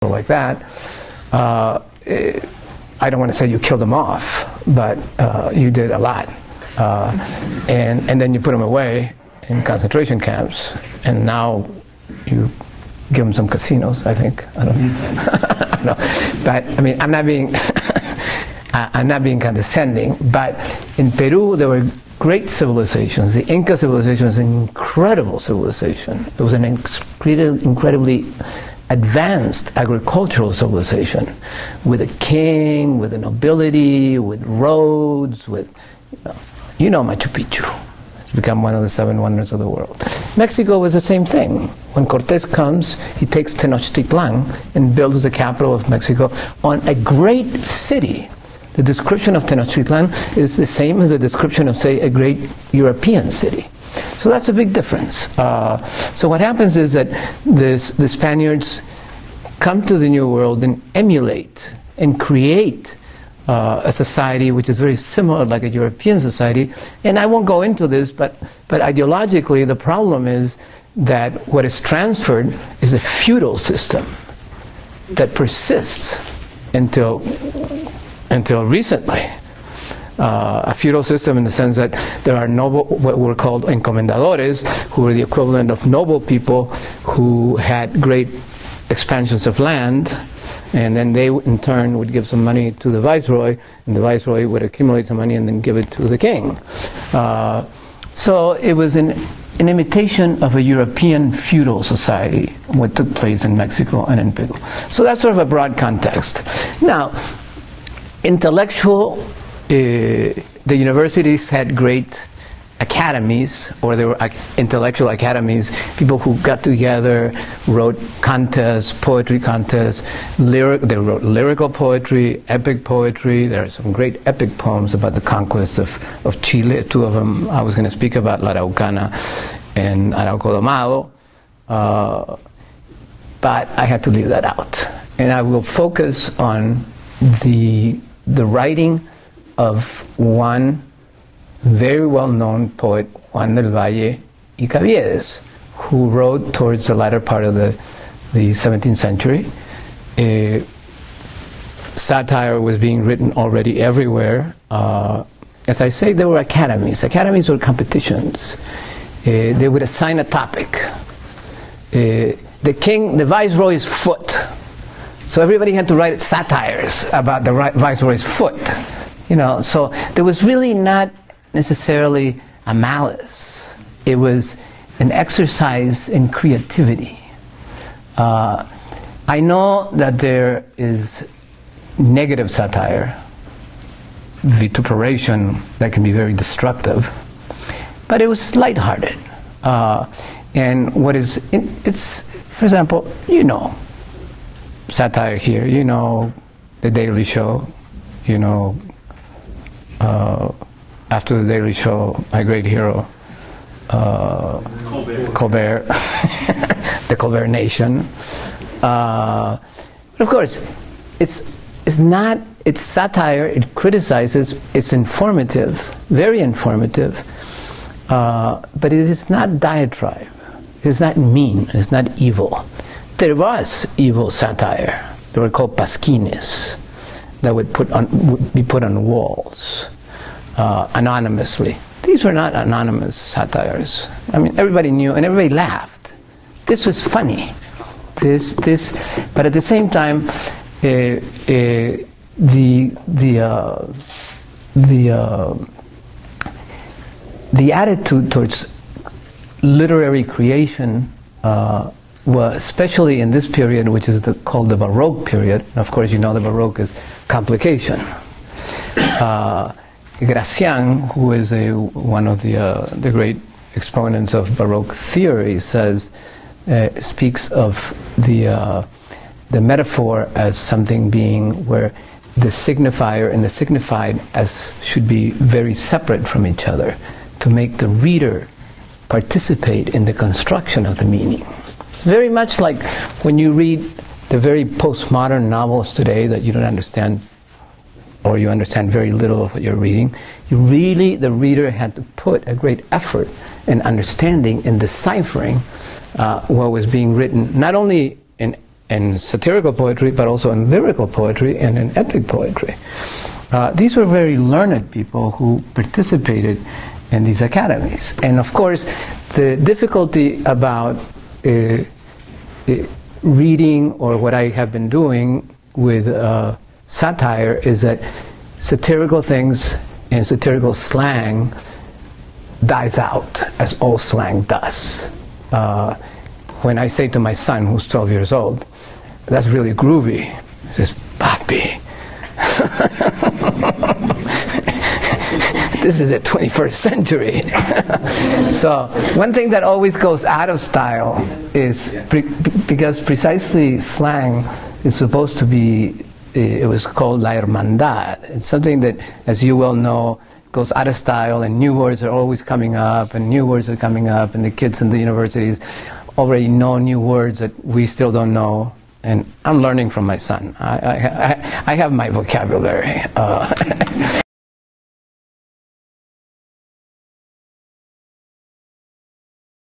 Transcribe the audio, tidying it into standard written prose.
like that. I don't want to say you killed them off, but you did a lot. And then you put them away in concentration camps, and now you give them some casinos, I think. I don't know. I don't know. But I mean, I'm not being condescending, but in Peru there were great civilizations. The Inca civilization was an incredible civilization. It was an incredibly advanced agricultural civilization, with a king, with a nobility, with roads, with, you know Machu Picchu. It's become one of the 7 wonders of the world. Mexico was the same thing. When Cortés comes, he takes Tenochtitlan and builds the capital of Mexico on a great city. The description of Tenochtitlan is the same as the description of, say, a great European city. So that's a big difference. So what happens is that the Spaniards come to the New World and emulate and create a society which is very similar, like a European society. And I won't go into this, but ideologically the problem is that what is transferred is a feudal system that persists until recently. A feudal system in the sense that there are noble, what were called encomendadores, who were the equivalent of noble people who had great expansions of land, and then they in turn would give some money to the viceroy, and the viceroy would accumulate some money and then give it to the king. So it was an imitation of a European feudal society, what took place in Mexico and in Peru. So that's sort of a broad context. Now, intellectual, the universities had great academies, or there were intellectual academies, people who got together, wrote contests, poetry contests, they wrote lyrical poetry, epic poetry. There are some great epic poems about the conquest of Chile. 2 of them I was going to speak about, La Araucana and Arauco Domado, but I had to leave that out. And I will focus on the writing of one very well-known poet, Juan del Valle y Caviedes, who wrote towards the latter part of the 17th century. Satire was being written already everywhere. As I say, there were academies. Academies were competitions. They would assign a topic. The viceroy's foot. So everybody had to write satires about the viceroy's foot. You know, so there was really not necessarily a malice. It was an exercise in creativity. I know that there is negative satire, vituperation, that can be very destructive, but it was lighthearted. And what is, it's, for example, you know, satire here, you know, The Daily Show, you know, after The Daily Show, my great hero, Colbert, the Colbert Nation. But of course, it's satire, it criticizes, it's informative, very informative, but it is not diatribe, it's not mean, it's not evil. There was evil satire. They were called pasquines that would be put on walls. Anonymously. These were not anonymous satires. I mean, everybody knew and everybody laughed. This was funny. But at the same time, the attitude towards literary creation was, especially in this period, which is called the Baroque period. And of course, you know the Baroque is complication. Gracian, who is one of the great exponents of Baroque theory, speaks of the metaphor as something being where the signifier and the signified should be very separate from each other, to make the reader participate in the construction of the meaning. It's very much like when you read the very postmodern novels today that you don't understand, or you understand very little of what you're reading. The reader had to put a great effort in understanding and deciphering what was being written, not only in in satirical poetry, but also in lyrical poetry and in epic poetry. These were very learned people who participated in these academies. And of course, the difficulty about reading, or what I have been doing with satire, is that satirical things and satirical slang dies out, as all slang does. When I say to my son, who's 12 years old, "That's really groovy," he says, "Papi." This is the 21st century. So one thing that always goes out of style is, because precisely slang is supposed to be, it was called la hermandad. It's something that, as you well know, goes out of style, and new words are always coming up, and new words are coming up, and the kids in the universities already know new words that we still don't know. And I'm learning from my son. I have my vocabulary.